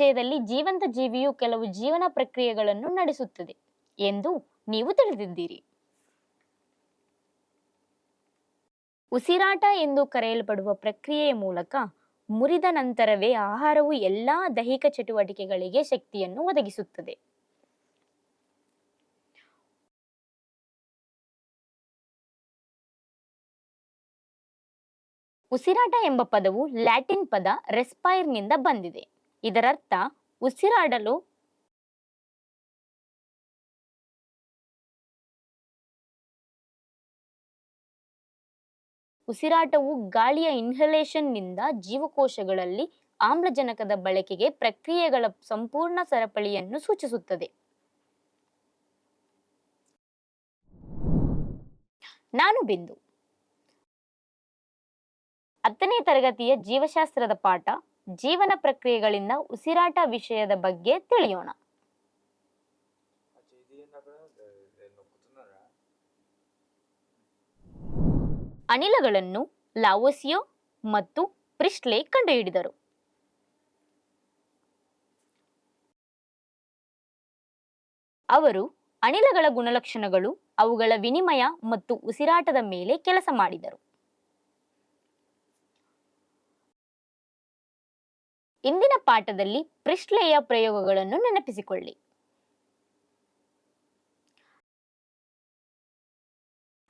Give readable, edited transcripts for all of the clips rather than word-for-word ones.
ವಿಷಯದಲ್ಲಿ ಜೀವಂತ ಜೀವಿಯು ಕೆಲವು ಜೀವನ ಪ್ರಕ್ರಿಯೆಗಳನ್ನು ನಡೆಸುತ್ತದೆ ಎಂದು ನೀವು ತಿಳಿದಿದ್ದೀರಿ. ಉಸಿರಾಟ ಎಂದು ಕರೆಯಲ್ಪಡುವ ಪ್ರಕ್ರಿಯೆಯ ಮೂಲಕ ಮುರಿದ ನಂತರವೇ ಆಹಾರವು ಎಲ್ಲಾ ದೈಹಿಕ ಚಟುವಟಿಕೆಗಳಿಗೆ ಶಕ್ತಿಯನ್ನು ಒದಗಿಸುತ್ತದೆ. ಉಸಿರಾಟ ಎಂಬ ಪದವು ಲ್ಯಾಟಿನ್ ಪದ ರೆಸ್ಪೈರ್ ನಿಂದ ಬಂದಿದೆ. ಇದರರ್ಥ ಉಸಿರಾಡಲು. ಉಸಿರಾಟವು ಗಾಳಿಯ ಇನ್ಹಲೇಷನ್ ನಿಂದ ಜೀವಕೋಶಗಳಲ್ಲಿ ಆಮ್ಲಜನಕದ ಬಳಕೆಗೆ ಪ್ರಕ್ರಿಯೆಗಳ ಸಂಪೂರ್ಣ ಸರಪಳಿಯನ್ನು ಸೂಚಿಸುತ್ತದೆ. ನಾನು ಬಿಂದು. 10ನೇ ತರಗತಿಯ ಜೀವಶಾಸ್ತ್ರದ ಪಾಠ ಜೀವನ ಪ್ರಕ್ರಿಯೆಗಳಿಂದ ಉಸಿರಾಟ ವಿಷಯದ ಬಗ್ಗೆ ತಿಳಿಯೋಣ. ಅನಿಲಗಳನ್ನು ಲಾವೋಸಿಯೋ ಮತ್ತು ಪ್ರಿಸ್ಟ್ಲೆ ಕಂಡುಹಿಡಿದರು. ಅವರು ಅನಿಲಗಳ ಗುಣಲಕ್ಷಣಗಳು, ಅವುಗಳ ವಿನಿಮಯ ಮತ್ತು ಉಸಿರಾಟದ ಮೇಲೆ ಕೆಲಸ ಮಾಡಿದರು. ಇಂದಿನ ಪಾಠದಲ್ಲಿ ಪ್ರಿಸ್ಟ್ಲೆಯ ಪ್ರಯೋಗಗಳನ್ನು ನೆನಪಿಸಿಕೊಳ್ಳಿ.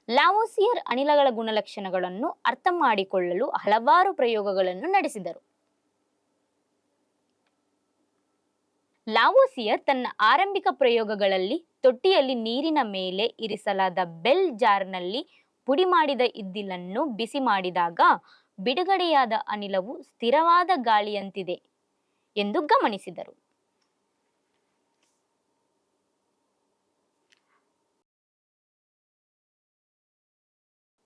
ಲಾವೋಸಿಯರ್ ಅನಿಲಗಳ ಗುಣಲಕ್ಷಣಗಳನ್ನು ಅರ್ಥ ಮಾಡಿಕೊಳ್ಳಲು ಹಲವಾರು ಪ್ರಯೋಗಗಳನ್ನು ನಡೆಸಿದರು. ಲಾವೋಸಿಯರ್ ತನ್ನ ಆರಂಭಿಕ ಪ್ರಯೋಗಗಳಲ್ಲಿ ತೊಟ್ಟಿಯಲ್ಲಿ ನೀರಿನ ಮೇಲೆ ಇರಿಸಲಾದ ಬೆಲ್ ಜಾರ್ನಲ್ಲಿ ಪುಡಿ ಮಾಡಿದ ಇದ್ದಿಲನ್ನು ಬಿಸಿ ಮಾಡಿದಾಗ ಬಿಡುಗಡೆಯಾದ ಅನಿಲವು ಸ್ಥಿರವಾದ ಗಾಳಿಯಂತಿದೆ ಎಂದು ಗಮನಿಸಿದರು.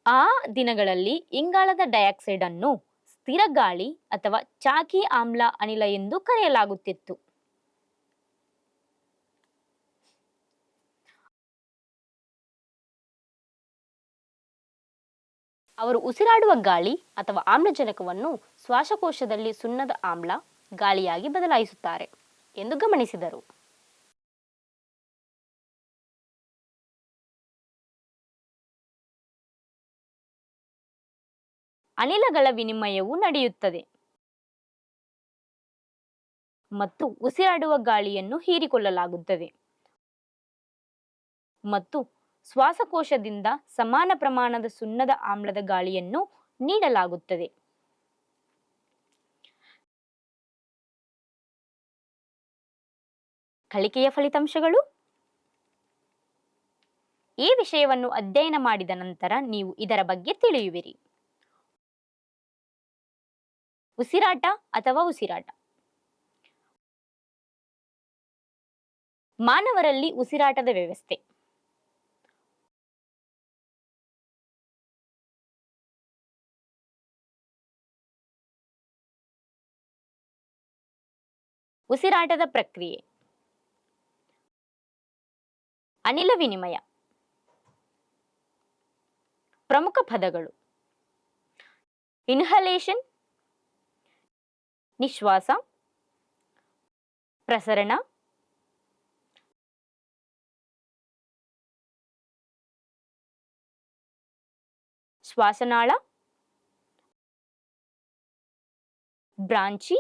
ಆ ದಿನಗಳಲ್ಲಿ ಇಂಗಾಲದ ಡೈಆಕ್ಸೈಡ್ ಅನ್ನು ಸ್ಥಿರ ಗಾಳಿ ಅಥವಾ ಚಾಕಿ ಆಮ್ಲ ಅನಿಲ ಎಂದು ಕರೆಯಲಾಗುತ್ತಿತ್ತು. ಅವರು ಉಸಿರಾಡುವ ಗಾಳಿ ಅಥವಾ ಆಮ್ಲಜನಕವನ್ನು ಶ್ವಾಸಕೋಶದಲ್ಲಿ ಸುಣ್ಣದ ಆಮ್ಲ ಗಾಳಿಯಾಗಿ ಬದಲಾಯಿಸುತ್ತಾರೆ ಎಂದು ಗಮನಿಸಿದರು. ಅನಿಲಗಳ ವಿನಿಮಯವು ನಡೆಯುತ್ತದೆ ಮತ್ತು ಉಸಿರಾಡುವ ಗಾಳಿಯನ್ನು ಹೀರಿಕೊಳ್ಳಲಾಗುತ್ತದೆ ಮತ್ತು ಶ್ವಾಸಕೋಶದಿಂದ ಸಮಾನ ಪ್ರಮಾಣದ ಸುಣ್ಣದ ಆಮ್ಲದ ಗಾಳಿಯನ್ನು ನೀಡಲಾಗುತ್ತದೆ. ಕಲಿಕೆಯ ಫಲಿತಾಂಶಗಳು. ಈ ವಿಷಯವನ್ನು ಅಧ್ಯಯನ ಮಾಡಿದ ನಂತರ ನೀವು ಇದರ ಬಗ್ಗೆ ತಿಳಿಯುವಿರಿ. ಉಸಿರಾಟ ಅಥವಾ ಉಸಿರಾಟ. ಮಾನವರಲ್ಲಿ ಉಸಿರಾಟದ ವ್ಯವಸ್ಥೆ. ಉಸಿರಾಟದ ಪ್ರಕ್ರಿಯೆ. ಅನಿಲ ವಿನಿಮಯ. ಪ್ರಮುಖ ಪದಗಳು: ಇನ್ಹಲೇಷನ್ ನಿಶ್ವಾಸ, ಪ್ರಸರಣ, ಶ್ವಾಸನಾಳ, ಬ್ರಾಂಚಿ,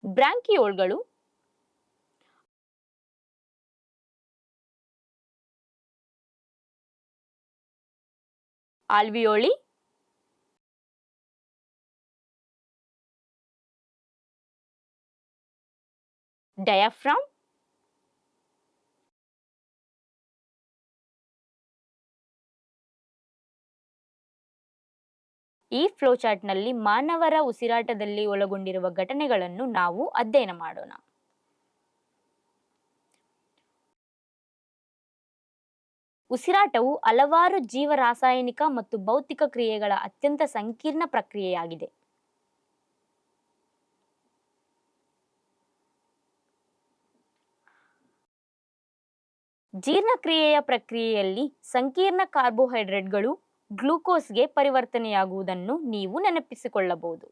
ಬ್ರಾಂಕಿಯೋಲ್ಗಳು, ಆಲ್ವಿಯೋಲಿ, ಡಯಾಫ್ರಾಮ್, ಈ ಫ್ಲೋಚಾರ್ಟ್ನಲ್ಲಿ ಮಾನವರ ಉಸಿರಾಟದಲ್ಲಿ ಒಳಗೊಂಡಿರುವ ಘಟನೆಗಳನ್ನು ನಾವು ಅಧ್ಯಯನ ಮಾಡೋಣ. ಉಸಿರಾಟವು ಹಲವಾರು ಜೀವರಾಸಾಯನಿಕ ಮತ್ತು ಭೌತಿಕ ಕ್ರಿಯೆಗಳ ಅತ್ಯಂತ ಸಂಕೀರ್ಣ ಪ್ರಕ್ರಿಯೆಯಾಗಿದೆ. ಜೀರ್ಣಕ್ರಿಯೆಯ ಪ್ರಕ್ರಿಯೆಯಲ್ಲಿ ಸಂಕೀರ್ಣ ಕಾರ್ಬೋಹೈಡ್ರೇಟ್ಗಳು ಗ್ಲೂಕೋಸ್ಗೆ ಪರಿವರ್ತನೆಯಾಗುವುದನ್ನು ನೀವು ನೆನಪಿಸಿಕೊಳ್ಳಬಹುದು.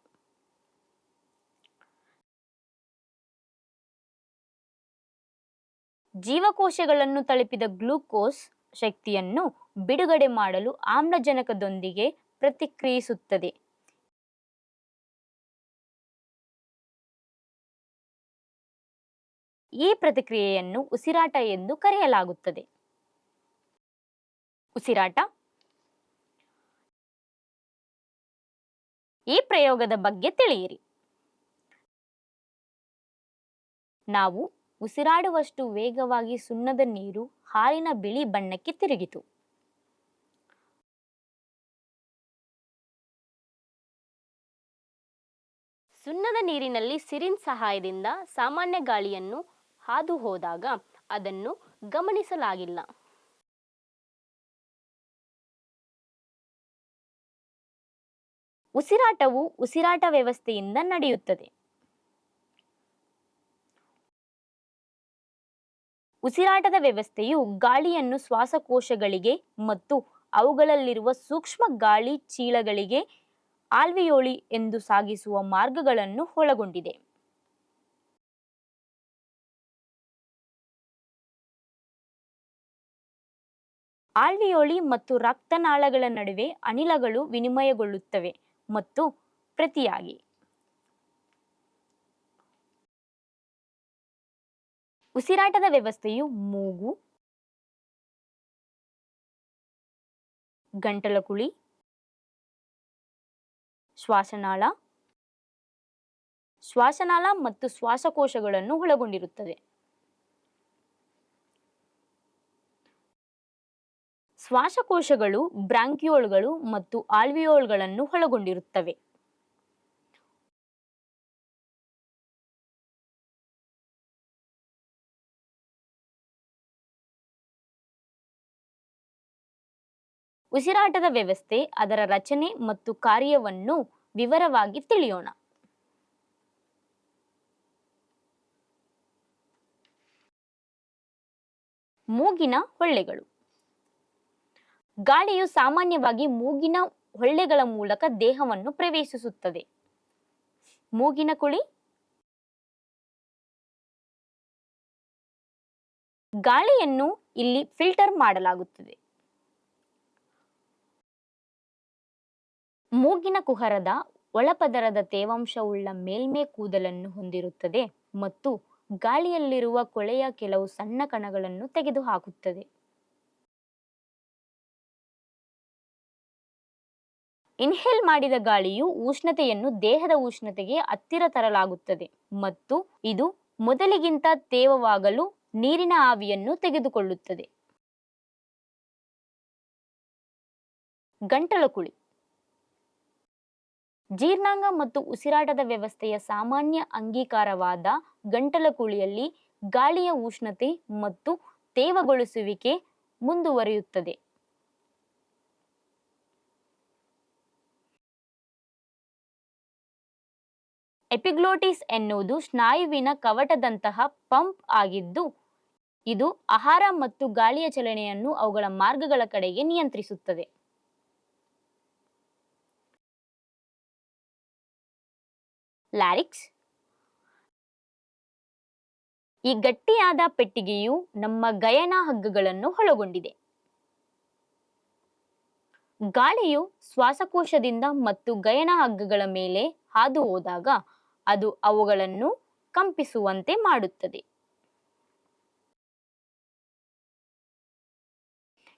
ಜೀವಕೋಶಗಳನ್ನು ತಲುಪಿದ ಗ್ಲೂಕೋಸ್ ಶಕ್ತಿಯನ್ನು ಬಿಡುಗಡೆ ಮಾಡಲು ಆಮ್ಲಜನಕದೊಂದಿಗೆ ಪ್ರತಿಕ್ರಿಯಿಸುತ್ತದೆ. ಈ ಪ್ರತಿಕ್ರಿಯೆಯನ್ನು ಉಸಿರಾಟ ಎಂದು ಕರೆಯಲಾಗುತ್ತದೆ. ಉಸಿರಾಟ. ಈ ಪ್ರಯೋಗದ ಬಗ್ಗೆ ತಿಳಿಯಿರಿ. ನಾವು ಉಸಿರಾಡುವಷ್ಟು ವೇಗವಾಗಿ ಸುಣ್ಣದ ನೀರು ಹಾಲಿನ ಬಿಳಿ ಬಣ್ಣಕ್ಕೆ ತಿರುಗಿತು. ಸುಣ್ಣದ ನೀರಿನಲ್ಲಿ ಸಿರಿಂಜ್ ಸಹಾಯದಿಂದ ಸಾಮಾನ್ಯ ಗಾಳಿಯನ್ನು ಹಾದು ಹೋದಾಗ ಅದನ್ನು ಗಮನಿಸಲಾಗಿಲ್ಲ. ಉಸಿರಾಟವು ಉಸಿರಾಟ ವ್ಯವಸ್ಥೆಯಿಂದ ನಡೆಯುತ್ತದೆ. ಉಸಿರಾಟದ ವ್ಯವಸ್ಥೆಯು ಗಾಳಿಯನ್ನು ಶ್ವಾಸಕೋಶಗಳಿಗೆ ಮತ್ತು ಅವುಗಳಲ್ಲಿರುವ ಸೂಕ್ಷ್ಮ ಗಾಳಿ ಚೀಲಗಳಿಗೆ ಆಲ್ವಿಯೋಲಿ ಎಂದು ಸಾಗಿಸುವ ಮಾರ್ಗಗಳನ್ನು ಒಳಗೊಂಡಿದೆ. ಆಲ್ವಿಯೋಲಿ ಮತ್ತು ರಕ್ತನಾಳಗಳ ನಡುವೆ ಅನಿಲಗಳು ವಿನಿಮಯಗೊಳ್ಳುತ್ತವೆ ಮತ್ತು ಪ್ರತಿಯಾಗಿ ಉಸಿರಾಟದ ವ್ಯವಸ್ಥೆಯು ಮೂಗು, ಗಂಟಲಕುಳಿ, ಶ್ವಾಸನಾಳ ಮತ್ತು ಶ್ವಾಸಕೋಶಗಳನ್ನು ಒಳಗೊಂಡಿರುತ್ತದೆ. ಶ್ವಾಸಕೋಶಗಳು ಬ್ರಾಂಕ್ಯೂಲ್ಗಳು ಮತ್ತು ಆಲ್ವಿಯೋಲ್ಗಳನ್ನು ಒಳಗೊಂಡಿರುತ್ತವೆ. ಉಸಿರಾಟದ ವ್ಯವಸ್ಥೆ, ಅದರ ರಚನೆ ಮತ್ತು ಕಾರ್ಯವನ್ನು ವಿವರವಾಗಿ ತಿಳಿಯೋಣ. ಮೂಗಿನ ಹೊಳ್ಳೆಗಳು. ಗಾಳಿಯು ಸಾಮಾನ್ಯವಾಗಿ ಮೂಗಿನ ಹೊಳ್ಳೆಗಳ ಮೂಲಕ ದೇಹವನ್ನು ಪ್ರವೇಶಿಸುತ್ತದೆ. ಮೂಗಿನ ಕುಳಿ. ಗಾಳಿಯನ್ನು ಇಲ್ಲಿ ಫಿಲ್ಟರ್ ಮಾಡಲಾಗುತ್ತದೆ. ಮೂಗಿನ ಕುಹರದ ಒಳಪದರದ ತೇವಾಂಶವುಳ್ಳ ಮೇಲ್ಮೈ ಕೂದಲನ್ನು ಹೊಂದಿರುತ್ತದೆ ಮತ್ತು ಗಾಳಿಯಲ್ಲಿರುವ ಕೊಳೆಯ ಕೆಲವು ಸಣ್ಣ ಕಣಗಳನ್ನು ತೆಗೆದುಹಾಕುತ್ತದೆ. ಇನ್ಹೇಲ್ ಮಾಡಿದ ಗಾಳಿಯು ಉಷ್ಣತೆಯನ್ನು ದೇಹದ ಉಷ್ಣತೆಗೆ ಹತ್ತಿರ ತರಲಾಗುತ್ತದೆ ಮತ್ತು ಇದು ಮೊದಲಿಗಿಂತ ತೇವವಾಗಲು ನೀರಿನ ಆವಿಯನ್ನು ತೆಗೆದುಕೊಳ್ಳುತ್ತದೆ. ಗಂಟಲಕುಳಿ. ಜೀರ್ಣಾಂಗ ಮತ್ತು ಉಸಿರಾಟದ ವ್ಯವಸ್ಥೆಯ ಸಾಮಾನ್ಯ ಅಂಗೀಕಾರವಾದ ಗಂಟಲಕುಳಿಯಲ್ಲಿ ಗಾಳಿಯ ಉಷ್ಣತೆ ಮತ್ತು ತೇವಗೊಳಿಸುವಿಕೆ ಮುಂದುವರಿಯುತ್ತದೆ. ಎಪಿಗ್ಲೋಟಿಸ್ ಎನ್ನುವುದು ಸ್ನಾಯುವಿನ ಕವಾಟದಂತಹ ಪಂಪ್ ಆಗಿದ್ದು, ಇದು ಆಹಾರ ಮತ್ತು ಗಾಳಿಯ ಚಲನೆಯನ್ನು ಅವುಗಳ ಮಾರ್ಗಗಳ ಕಡೆಗೆ ನಿಯಂತ್ರಿಸುತ್ತದೆ. ಲ್ಯಾರಿಕ್ಸ್. ಈ ಗಟ್ಟಿಯಾದ ಪೆಟ್ಟಿಗೆಯು ನಮ್ಮ ಗಯನ ಹಗ್ಗಗಳನ್ನು ಒಳಗೊಂಡಿದೆ. ಗಾಳಿಯು ಶ್ವಾಸಕೋಶದಿಂದ ಮತ್ತು ಗಯನ ಹಗ್ಗಗಳ ಮೇಲೆ ಹಾದು ಹೋದಾಗ ಅದು ಅವುಗಳನ್ನು ಕಂಪಿಸುವಂತೆ ಮಾಡುತ್ತದೆ.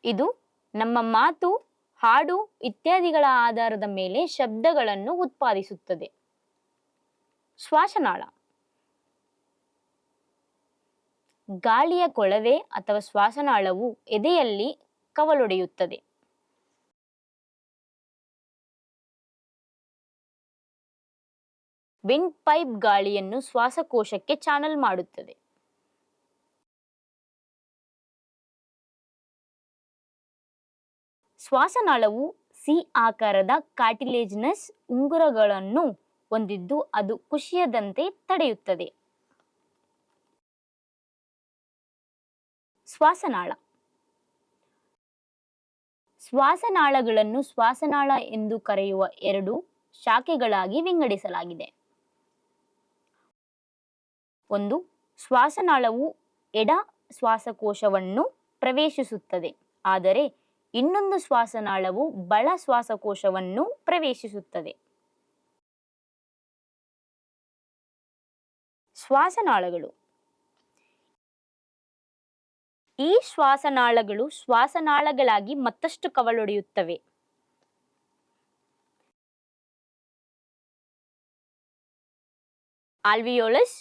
ಇದು ನಮ್ಮ ಮಾತು, ಹಾಡು ಇತ್ಯಾದಿಗಳ ಆಧಾರದ ಮೇಲೆ ಶಬ್ದಗಳನ್ನು ಉತ್ಪಾದಿಸುತ್ತದೆ. ಶ್ವಾಸನಾಳ. ಗಾಳಿಯ ಕೊಳವೆ ಅಥವಾ ಶ್ವಾಸನಾಳವು ಎದೆಯಲ್ಲಿ ಕವಲೊಡೆಯುತ್ತದೆ. ವಿಂಡ್ ಪೈಪ್ ಗಾಳಿಯನ್ನು ಶ್ವಾಸಕೋಶಕ್ಕೆ ಚಾನಲ್ ಮಾಡುತ್ತದೆ. ಶ್ವಾಸನಾಳವು ಸಿ ಆಕಾರದ ಕಾರ್ಟಿಲೇಜಿನಸ್ ಉಂಗುರಗಳನ್ನು ಹೊಂದಿದ್ದು ಅದು ಕುಸಿಯದಂತೆ ತಡೆಯುತ್ತದೆ. ಶ್ವಾಸನಾಳ. ಶ್ವಾಸನಾಳಗಳನ್ನು ಶ್ವಾಸನಾಳ ಎಂದು ಕರೆಯುವ ಎರಡು ಶಾಖೆಗಳಾಗಿ ವಿಂಗಡಿಸಲಾಗಿದೆ. ಒಂದು, ಶ್ವಾಸನಾಳವು ಎಡ ಶ್ವಾಸಕೋಶವನ್ನು ಪ್ರವೇಶಿಸುತ್ತದೆ, ಆದರೆ ಇನ್ನೊಂದು ಶ್ವಾಸನಾಳವು ಬಲ ಶ್ವಾಸಕೋಶವನ್ನು ಪ್ರವೇಶಿಸುತ್ತದೆ. ಶ್ವಾಸನಾಳಗಳು. ಈ ಶ್ವಾಸನಾಳಗಳು ಶ್ವಾಸನಾಳಗಳಾಗಿ ಮತ್ತಷ್ಟು ಕವಲೊಡೆಯುತ್ತವೆ. ಆಲ್ವಿಯೋಲಸ್.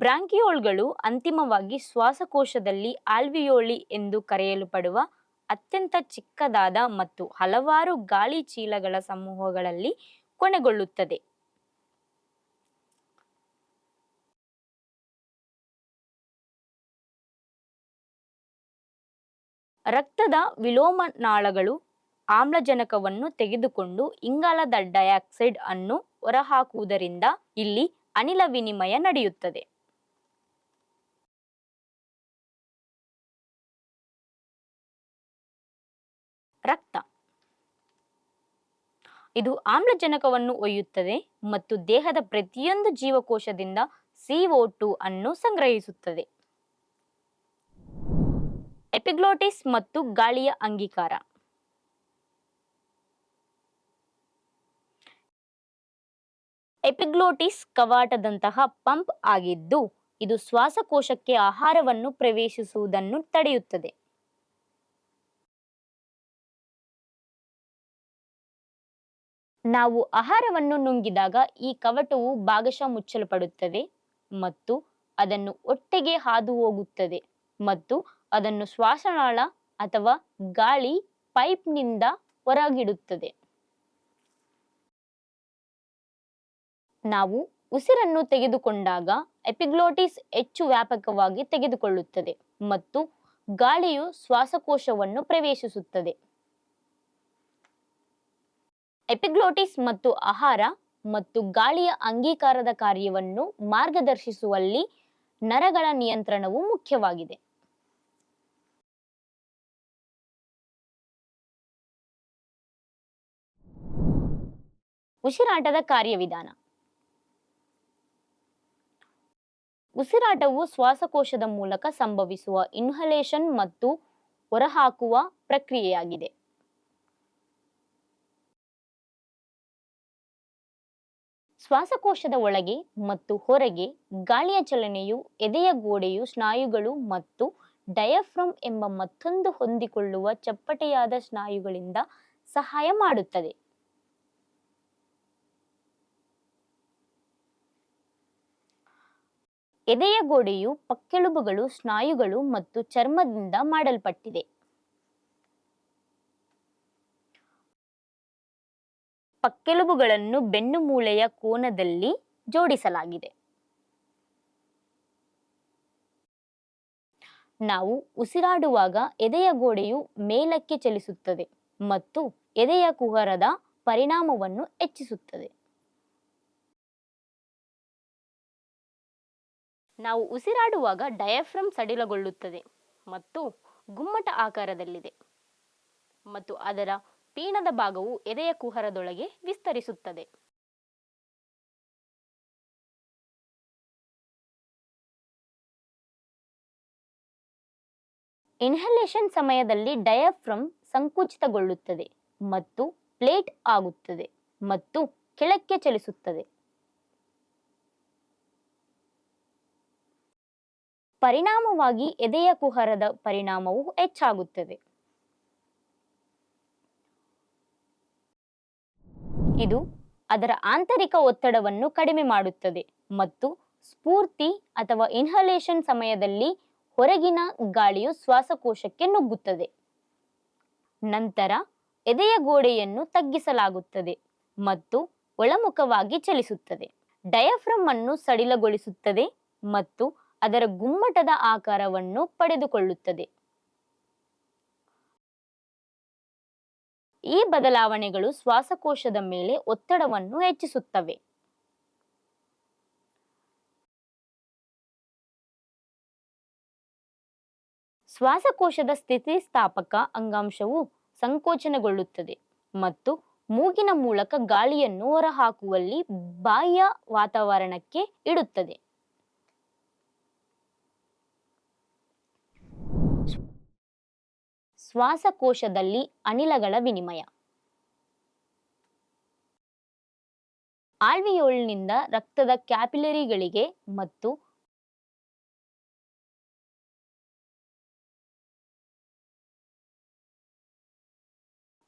ಬ್ರಾಂಕಿಯೋಲ್ಗಳು ಅಂತಿಮವಾಗಿ ಶ್ವಾಸಕೋಶದಲ್ಲಿ ಆಲ್ವಿಯೋಲಿ ಎಂದು ಕರೆಯಲ್ಪಡುವ ಅತ್ಯಂತ ಚಿಕ್ಕದಾದ ಮತ್ತು ಹಲವಾರು ಗಾಳಿ ಚೀಲಗಳ ಸಮೂಹಗಳಲ್ಲಿ ಕೊನೆಗೊಳ್ಳುತ್ತದೆ. ರಕ್ತದ ವಿಲೋಮನಾಳಗಳು ಆಮ್ಲಜನಕವನ್ನು ತೆಗೆದುಕೊಂಡು ಇಂಗಾಲದ ಡೈಆಕ್ಸೈಡ್ ಅನ್ನು ಹೊರಹಾಕುವುದರಿಂದ ಇಲ್ಲಿ ಅನಿಲ ವಿನಿಮಯ ನಡೆಯುತ್ತದೆ. ರಕ್ತ. ಇದು ಆಮ್ಲಜನಕವನ್ನು ಒಯ್ಯುತ್ತದೆ ಮತ್ತು ದೇಹದ ಪ್ರತಿಯೊಂದು ಜೀವಕೋಶದಿಂದ CO2 ಅನ್ನು ಸಂಗ್ರಹಿಸುತ್ತದೆ. ಎಪಿಗ್ಲೋಟಿಸ್ ಮತ್ತು ಗಾಳಿಯ ಅಂಗೀಕಾರ. ಎಪಿಗ್ಲೋಟಿಸ್ ಕವಾಟದಂತಹ ಪಂಪ್ ಆಗಿದ್ದು, ಇದು ಶ್ವಾಸಕೋಶಕ್ಕೆ ಆಹಾರವನ್ನು ಪ್ರವೇಶಿಸುವುದನ್ನು ತಡೆಯುತ್ತದೆ. ನಾವು ಆಹಾರವನ್ನು ನುಂಗಿದಾಗ ಈ ಕವಾಟವು ಭಾಗಶಃ ಮುಚ್ಚಲ್ಪಡುತ್ತದೆ ಮತ್ತು ಅದನ್ನು ಹೊಟ್ಟೆಗೆ ಹಾದು ಹೋಗುತ್ತದೆ ಮತ್ತು ಅದನ್ನು ಶ್ವಾಸನಾಳ ಅಥವಾ ಗಾಳಿ ಪೈಪ್ನಿಂದ ಹೊರಗಿಡುತ್ತದೆ. ನಾವು ಉಸಿರನ್ನು ತೆಗೆದುಕೊಂಡಾಗ ಎಪಿಗ್ಲೋಟಿಸ್ ಹೆಚ್ಚು ವ್ಯಾಪಕವಾಗಿ ತೆಗೆದುಕೊಳ್ಳುತ್ತದೆ ಮತ್ತು ಗಾಳಿಯು ಶ್ವಾಸಕೋಶವನ್ನು ಪ್ರವೇಶಿಸುತ್ತದೆ. ಎಪಿಗ್ಲೋಟಿಸ್ ಮತ್ತು ಆಹಾರ ಮತ್ತು ಗಾಳಿಯ ಅಂಗೀಕಾರದ ಕಾರ್ಯವನ್ನು ಮಾರ್ಗದರ್ಶಿಸುವಲ್ಲಿ ನರಗಳ ನಿಯಂತ್ರಣವು ಮುಖ್ಯವಾಗಿದೆ. ಉಸಿರಾಟದ ಕಾರ್ಯವಿಧಾನ. ಉಸಿರಾಟವು ಶ್ವಾಸಕೋಶದ ಮೂಲಕ ಸಂಭವಿಸುವ ಇನ್ಹಲೇಷನ್ ಮತ್ತು ಹೊರಹಾಕುವ ಪ್ರಕ್ರಿಯೆಯಾಗಿದೆ. ಶ್ವಾಸಕೋಶದ ಒಳಗೆ ಮತ್ತು ಹೊರಗೆ ಗಾಳಿಯ ಚಲನೆಯು ಎದೆಯ ಗೋಡೆಯು ಸ್ನಾಯುಗಳು ಮತ್ತು ಡಯಾಫ್ರಮ್ ಎಂಬ ಮತ್ತೊಂದು ಹೊಂದಿಕೊಳ್ಳುವ ಚಪ್ಪಟೆಯಾದ ಸ್ನಾಯುಗಳಿಂದ ಸಹಾಯ ಮಾಡುತ್ತದೆ. ಎದೆಯ ಗೋಡೆಯು ಪಕ್ಕೆಲುಬುಗಳು, ಸ್ನಾಯುಗಳು ಮತ್ತು ಚರ್ಮದಿಂದ ಮಾಡಲ್ಪಟ್ಟಿದೆ. ಪಕ್ಕೆಲುಬುಗಳನ್ನು ಬೆನ್ನುಮೂಳೆಯ ಕೋನದಲ್ಲಿ ಜೋಡಿಸಲಾಗಿದೆ. ನಾವು ಉಸಿರಾಡುವಾಗ ಎದೆಯ ಗೋಡೆಯು ಮೇಲಕ್ಕೆ ಚಲಿಸುತ್ತದೆ ಮತ್ತು ಎದೆಯ ಕುಹರದ ಪರಿಣಾಮವನ್ನು ಹೆಚ್ಚಿಸುತ್ತದೆ. ನಾವು ಉಸಿರಾಡುವಾಗ ಡಯಾಫ್ರಮ್ ಸಡಿಲಗೊಳ್ಳುತ್ತದೆ ಮತ್ತು ಗುಮ್ಮಟ ಆಕಾರದಲ್ಲಿದೆ ಮತ್ತು ಅದರ ಪೀನದ ಭಾಗವು ಎದೆಯ ಕುಹರದೊಳಗೆ ವಿಸ್ತರಿಸುತ್ತದೆ. ಇನ್ಹಲೇಷನ್ ಸಮಯದಲ್ಲಿ ಡಯಾಫ್ರಮ್ ಸಂಕುಚಿತಗೊಳ್ಳುತ್ತದೆ ಮತ್ತು ಪ್ಲೇಟ್ ಆಗುತ್ತದೆ ಮತ್ತು ಕೆಳಕ್ಕೆ ಚಲಿಸುತ್ತದೆ. ಪರಿಣಾಮವಾಗಿ ಎದೆಯ ಕುಹರದ ಪರಿಣಾಮವು ಹೆಚ್ಚಾಗುತ್ತದೆ. ಇದು ಅದರ ಆಂತರಿಕ ಒತ್ತಡವನ್ನು ಕಡಿಮೆ ಮಾಡುತ್ತದೆ ಮತ್ತು ಸ್ಫೂರ್ತಿ ಅಥವಾ ಇನ್ಹಲೇಷನ್ ಸಮಯದಲ್ಲಿ ಹೊರಗಿನ ಗಾಳಿಯು ಶ್ವಾಸಕೋಶಕ್ಕೆ ನುಗ್ಗುತ್ತದೆ. ನಂತರ ಎದೆಯ ಗೋಡೆಯನ್ನು ತಗ್ಗಿಸಲಾಗುತ್ತದೆ ಮತ್ತು ಒಳಮುಖವಾಗಿ ಚಲಿಸುತ್ತದೆ. ಡಯಾಫ್ರಮ್ ಅನ್ನು ಸಡಿಲಗೊಳಿಸುತ್ತದೆ ಮತ್ತು ಅದರ ಗುಮ್ಮಟದ ಆಕಾರವನ್ನು ಪಡೆದುಕೊಳ್ಳುತ್ತದೆ. ಈ ಬದಲಾವಣೆಗಳು ಶ್ವಾಸಕೋಶದ ಮೇಲೆ ಒತ್ತಡವನ್ನು ಹೆಚ್ಚಿಸುತ್ತವೆ. ಶ್ವಾಸಕೋಶದ ಸ್ಥಿತಿಸ್ಥಾಪಕ ಅಂಗಾಂಶವು ಸಂಕೋಚನಗೊಳ್ಳುತ್ತದೆ ಮತ್ತು ಮೂಗಿನ ಮೂಲಕ ಗಾಳಿಯನ್ನು ಹೊರಹಾಕುವಲ್ಲಿ ಬಾಹ್ಯ ವಾತಾವರಣಕ್ಕೆ ಇಡುತ್ತದೆ. ಶ್ವಾಸಕೋಶದಲ್ಲಿ ಅನಿಲಗಳ ವಿನಿಮಯ. ಆಲ್ವಿಯೋಲ್ನಿಂದ ರಕ್ತದ ಕ್ಯಾಪಿಲರಿಗಳಿಗೆ ಮತ್ತು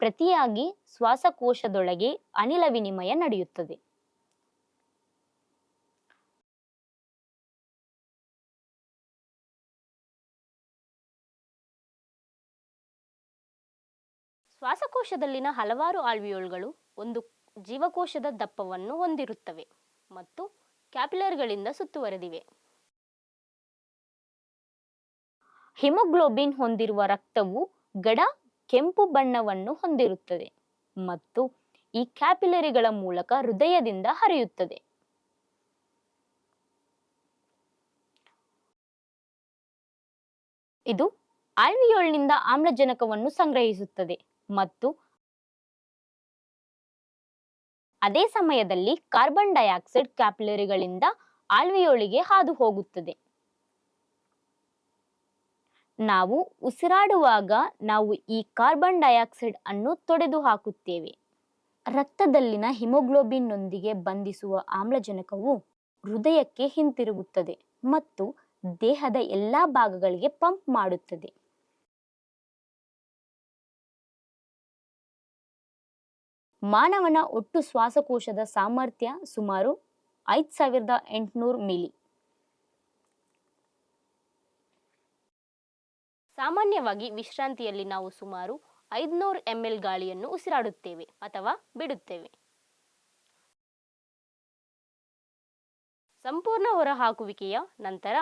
ಪ್ರತಿಯಾಗಿ ಶ್ವಾಸಕೋಶದೊಳಗೆ ಅನಿಲ ವಿನಿಮಯ ನಡೆಯುತ್ತದೆ. ಶ್ವಾಸಕೋಶದಲ್ಲಿನ ಹಲವಾರು ಆಲ್ವಿಯೋಲ್ಗಳು ಒಂದು ಜೀವಕೋಶದ ದಪ್ಪವನ್ನು ಹೊಂದಿರುತ್ತವೆ ಮತ್ತು ಕ್ಯಾಪಿಲರ್ಗಳಿಂದ ಸುತ್ತುವರೆದಿವೆ. ಹಿಮೋಗ್ಲೋಬಿನ್ ಹೊಂದಿರುವ ರಕ್ತವು ಗಡ ಕೆಂಪು ಬಣ್ಣವನ್ನು ಹೊಂದಿರುತ್ತದೆ ಮತ್ತು ಈ ಕ್ಯಾಪಿಲರಿಗಳ ಮೂಲಕ ಹೃದಯದಿಂದ ಹರಿಯುತ್ತದೆ. ಇದು ಆಲ್ವಿಯೋಲ್ನಿಂದ ಆಮ್ಲಜನಕವನ್ನು ಸಂಗ್ರಹಿಸುತ್ತದೆ ಮತ್ತು ಅದೇ ಸಮಯದಲ್ಲಿ ಕಾರ್ಬನ್ ಡೈಆಕ್ಸೈಡ್ ಕ್ಯಾಪಿಲರಿಗಳಿಂದ ಆಲ್ವಿಯೋಲಿಗೆ ಹಾದು ಹೋಗುತ್ತದೆ. ನಾವು ಉಸಿರಾಡುವಾಗ ನಾವು ಈ ಕಾರ್ಬನ್ ಡೈಆಕ್ಸೈಡ್ ಅನ್ನು ತೊಡೆದು ಹಾಕುತ್ತೇವೆ. ರಕ್ತದಲ್ಲಿನ ಹಿಮೋಗ್ಲೋಬಿನ್ನೊಂದಿಗೆ ಬಂಧಿಸುವ ಆಮ್ಲಜನಕವು ಹೃದಯಕ್ಕೆ ಹಿಂತಿರುಗುತ್ತದೆ ಮತ್ತು ದೇಹದ ಎಲ್ಲಾ ಭಾಗಗಳಿಗೆ ಪಂಪ್ ಮಾಡುತ್ತದೆ. ಮಾನವನ ಒಟ್ಟು ಶ್ವಾಸಕೋಶದ ಸಾಮರ್ಥ್ಯ ಸುಮಾರು 5800 ಮಿಲಿ. ಸಾಮಾನ್ಯವಾಗಿ ವಿಶ್ರಾಂತಿಯಲ್ಲಿ ನಾವು ಸುಮಾರು 500 ml ಗಾಳಿಯನ್ನು ಉಸಿರಾಡುತ್ತೇವೆ ಅಥವಾ ಬಿಡುತ್ತೇವೆ. ಸಂಪೂರ್ಣ ಹೊರಹಾಕುವಿಕೆಯ ನಂತರ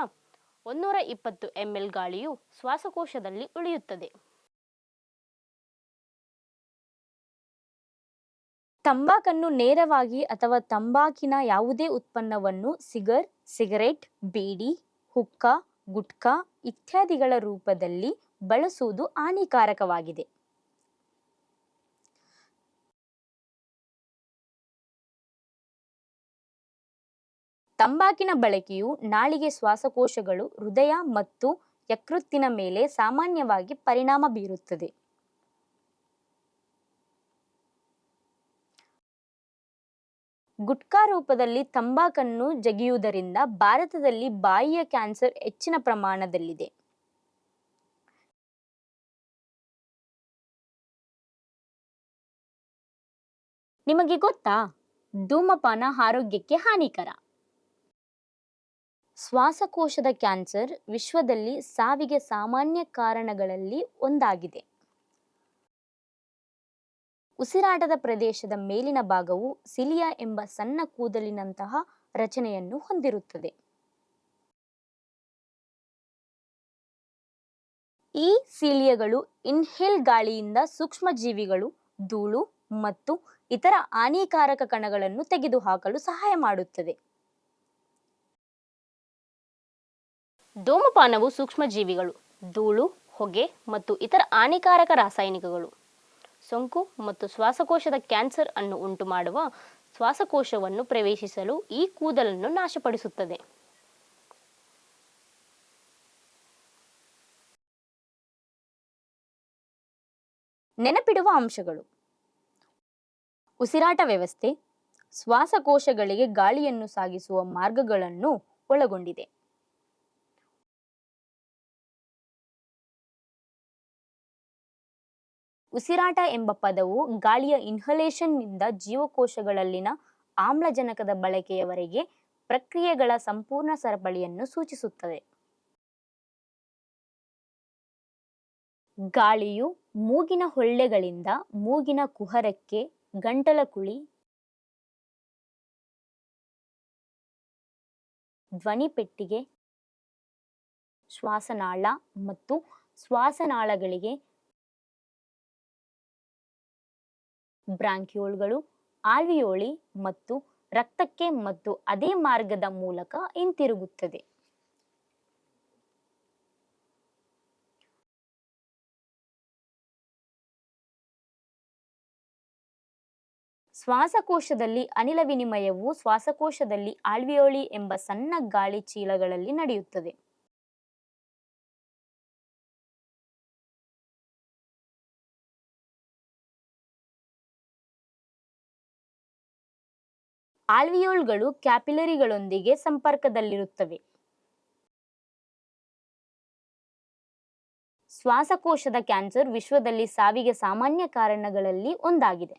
120 ml ಗಾಳಿಯು ಶ್ವಾಸಕೋಶದಲ್ಲಿ ಉಳಿಯುತ್ತದೆ. ತಂಬಾಕನ್ನು ನೇರವಾಗಿ ಅಥವಾ ತಂಬಾಕಿನ ಯಾವುದೇ ಉತ್ಪನ್ನವನ್ನು ಸಿಗರೇಟ್, ಬೀಡಿ, ಹುಕ್ಕಾ, ಗುಟ್ಕಾ ಇತ್ಯಾದಿಗಳ ರೂಪದಲ್ಲಿ ಬಳಸುವುದು ಹಾನಿಕಾರಕವಾಗಿದೆ. ತಂಬಾಕಿನ ಬಳಕೆಯು ನಾಳಿಗೆ, ಶ್ವಾಸಕೋಶಗಳು, ಹೃದಯ ಮತ್ತು ಯಕೃತ್ತಿನ ಮೇಲೆ ಸಾಮಾನ್ಯವಾಗಿ ಪರಿಣಾಮ ಬೀರುತ್ತದೆ. ಗುಟ್ಕಾ ರೂಪದಲ್ಲಿ ತಂಬಾಕನ್ನು ಜಗಿಯುವುದರಿಂದ ಭಾರತದಲ್ಲಿ ಬಾಯಿಯ ಕ್ಯಾನ್ಸರ್ ಹೆಚ್ಚಿನ ಪ್ರಮಾಣದಲ್ಲಿದೆ. ನಿಮಗೆ ಗೊತ್ತಾ, ಧೂಮಪಾನ ಆರೋಗ್ಯಕ್ಕೆ ಹಾನಿಕರ. ಶ್ವಾಸಕೋಶದ ಕ್ಯಾನ್ಸರ್ ವಿಶ್ವದಲ್ಲಿ ಸಾವಿಗೆ ಸಾಮಾನ್ಯ ಕಾರಣಗಳಲ್ಲಿ ಒಂದಾಗಿದೆ. ಉಸಿರಾಟದ ಪ್ರದೇಶದ ಮೇಲಿನ ಭಾಗವು ಸಿಲಿಯಾ ಎಂಬ ಸಣ್ಣ ಕೂದಲಿನಂತಹ ರಚನೆಯನ್ನು ಹೊಂದಿರುತ್ತದೆ. ಈ ಸಿಲಿಯಾಗಳು ಇನ್ಹೇಲ್ ಗಾಳಿಯಿಂದ ಸೂಕ್ಷ್ಮ ಜೀವಿಗಳು, ಧೂಳು ಮತ್ತು ಇತರ ಹಾನಿಕಾರಕ ಕಣಗಳನ್ನು ತೆಗೆದುಹಾಕಲು ಸಹಾಯ ಮಾಡುತ್ತದೆ. ಧೂಮಪಾನವು ಸೂಕ್ಷ್ಮಜೀವಿಗಳು, ಧೂಳು, ಹೊಗೆ ಮತ್ತು ಇತರ ಹಾನಿಕಾರಕ ರಾಸಾಯನಿಕಗಳು, ಸೋಂಕು ಮತ್ತು ಶ್ವಾಸಕೋಶದ ಕ್ಯಾನ್ಸರ್ ಅನ್ನು ಉಂಟುಮಾಡುವ ಶ್ವಾಸಕೋಶವನ್ನು ಪ್ರವೇಶಿಸಲು ಈ ಕೂದಲನ್ನು ನಾಶಪಡಿಸುತ್ತದೆ. ನೆನಪಿಡುವ ಅಂಶಗಳು: ಉಸಿರಾಟ ವ್ಯವಸ್ಥೆ ಶ್ವಾಸಕೋಶಗಳಿಗೆ ಗಾಳಿಯನ್ನು ಸಾಗಿಸುವ ಮಾರ್ಗಗಳನ್ನು ಒಳಗೊಂಡಿದೆ. ಉಸಿರಾಟ ಎಂಬ ಪದವು ಗಾಳಿಯ ಇನ್ಹಲೇಷನ್ ನಿಂದ ಜೀವಕೋಶಗಳಲ್ಲಿನ ಆಮ್ಲಜನಕದ ಬಳಕೆಯವರೆಗೆ ಪ್ರಕ್ರಿಯೆಗಳ ಸಂಪೂರ್ಣ ಸರಪಳಿಯನ್ನು ಸೂಚಿಸುತ್ತದೆ. ಗಾಳಿಯು ಮೂಗಿನ ಹೊಳ್ಳೆಗಳಿಂದ ಮೂಗಿನ ಕುಹರಕ್ಕೆ, ಗಂಟಲಕುಳಿ, ಧ್ವನಿಪೆಟ್ಟಿಗೆ, ಶ್ವಾಸನಾಳ ಮತ್ತು ಶ್ವಾಸನಾಳಗಳಿಗೆ, ಬ್ರಾಂಕ್ಯೂಲ್ಗಳು, ಆಲ್ವಿಯೋಲಿ ಮತ್ತು ರಕ್ತಕ್ಕೆ ಮತ್ತು ಅದೇ ಮಾರ್ಗದ ಮೂಲಕ ಹಿಂತಿರುಗುತ್ತದೆ. ಶ್ವಾಸಕೋಶದಲ್ಲಿ ಅನಿಲ ವಿನಿಮಯವು ಶ್ವಾಸಕೋಶದಲ್ಲಿ ಆಲ್ವಿಯೋಲಿ ಎಂಬ ಸಣ್ಣ ಗಾಳಿ ಚೀಲಗಳಲ್ಲಿ ನಡೆಯುತ್ತದೆ. ಆಲ್ವಿಯೋಲ್ಗಳು ಕ್ಯಾಪಿಲರಿಗಳೊಂದಿಗೆ ಸಂಪರ್ಕದಲ್ಲಿರುತ್ತವೆ. ಶ್ವಾಸಕೋಶದ ಕ್ಯಾನ್ಸರ್ ವಿಶ್ವದಲ್ಲಿ ಸಾವಿಗೆ ಸಾಮಾನ್ಯ ಕಾರಣಗಳಲ್ಲಿ ಒಂದಾಗಿದೆ.